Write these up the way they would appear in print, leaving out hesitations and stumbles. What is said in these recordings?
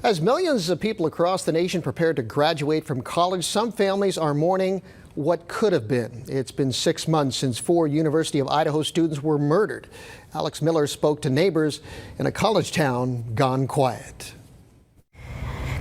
As millions of people across the nation prepare to graduate from college, some families are mourning what could have been. It's been 6 months since 4 University of Idaho students were murdered. Alex Miller spoke to neighbors in a college town gone quiet.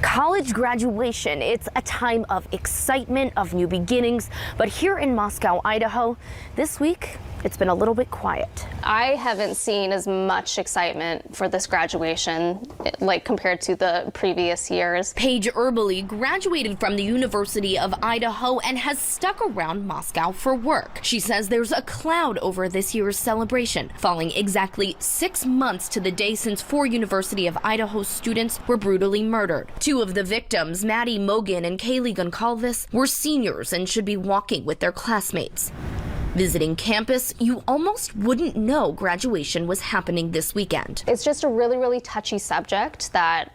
College graduation, it's a time of excitement, of new beginnings. But here in Moscow, Idaho, this week, it's been a little bit quiet. I haven't seen as much excitement for this graduation, like compared to the previous years. Paige Erbely graduated from the University of Idaho and has stuck around Moscow for work. She says there's a cloud over this year's celebration, falling exactly 6 months to the day since 4 University of Idaho students were brutally murdered. 2 of the victims, Maddie Mogan and Kaylee Goncalves, were seniors and should be walking with their classmates. Visiting campus, you almost wouldn't know graduation was happening this weekend. It's just a really, really touchy subject that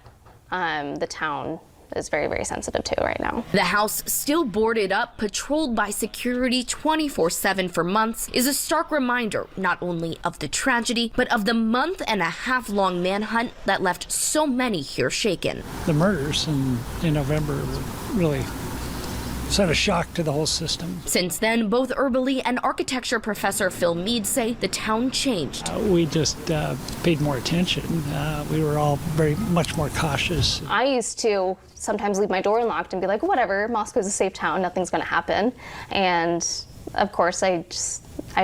the town is very, very sensitive to right now. The house, still boarded up, patrolled by security 24/7 for months, is a stark reminder not only of the tragedy, but of the month-and-a-half-long manhunt that left so many here shaken. The murders in November really sent a shock to the whole system. Since then, both Erbely and architecture professor Phil Mead say the town changed. We just paid more attention. We were all very much more cautious. I used to sometimes leave my door unlocked and be like, whatever, Moscow's a safe town, nothing's going to happen. And of course, I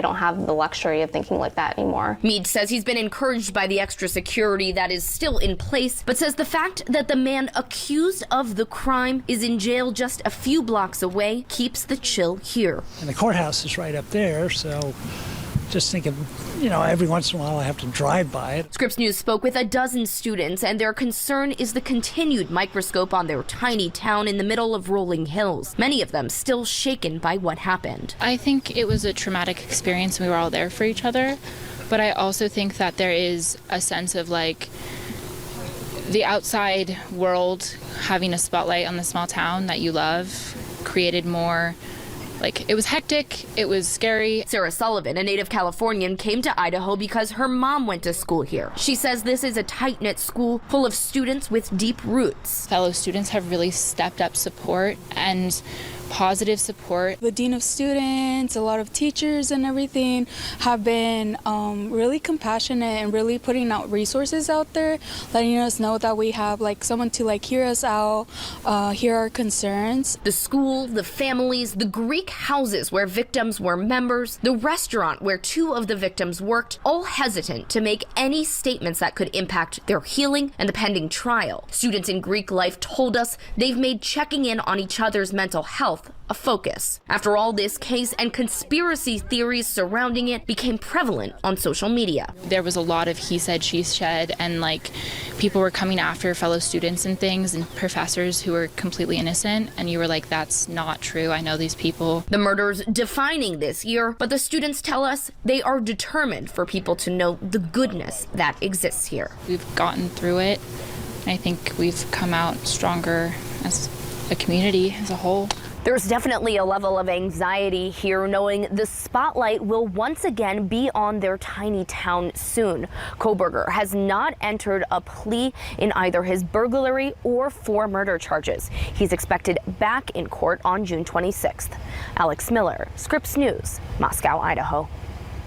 don't have the luxury of thinking like that anymore. Mead says he's been encouraged by the extra security that is still in place, but says the fact that the man accused of the crime is in jail just a few blocks away keeps the chill here. And the courthouse is right up there, so just thinking, every once in a while I have to drive by it. Scripps News spoke with a dozen students, and their concern is the continued microscope on their tiny town in the middle of rolling hills. Many of them still shaken by what happened. I think it was a traumatic experience. We were all there for each other, but I also think that there is a sense of the outside world having a spotlight on the small town that you love created more. It was hectic, it was scary. Sarah Sullivan, a native Californian, came to Idaho because her mom went to school here. She says this is a tight-knit school full of students with deep roots. Fellow students have really stepped up support and positive support. The dean of students, a lot of teachers and everything have been really compassionate and really putting out resources out there, letting us know that we have someone to hear us out, hear our concerns. The school, the families, the Greek houses where victims were members, the restaurant where 2 of the victims worked, all hesitant to make any statements that could impact their healing and the pending trial. Students in Greek life told us they've made checking in on each other's mental health a focus. After all, this case and conspiracy theories surrounding it became prevalent on social media. There was a lot of he said, she said, and people were coming after fellow students and things and professors who were completely innocent, and you were like, that's not true. I know these people. The murders defining this year, but the students tell us they are determined for people to know the goodness that exists here. We've gotten through it, and I think we've come out stronger as a community as a whole. There's definitely a level of anxiety here, knowing the spotlight will once again be on their tiny town soon. Koberger has not entered a plea in either his burglary or 4 murder charges. He's expected back in court on June 26th. Alex Miller, Scripps News, Moscow, Idaho.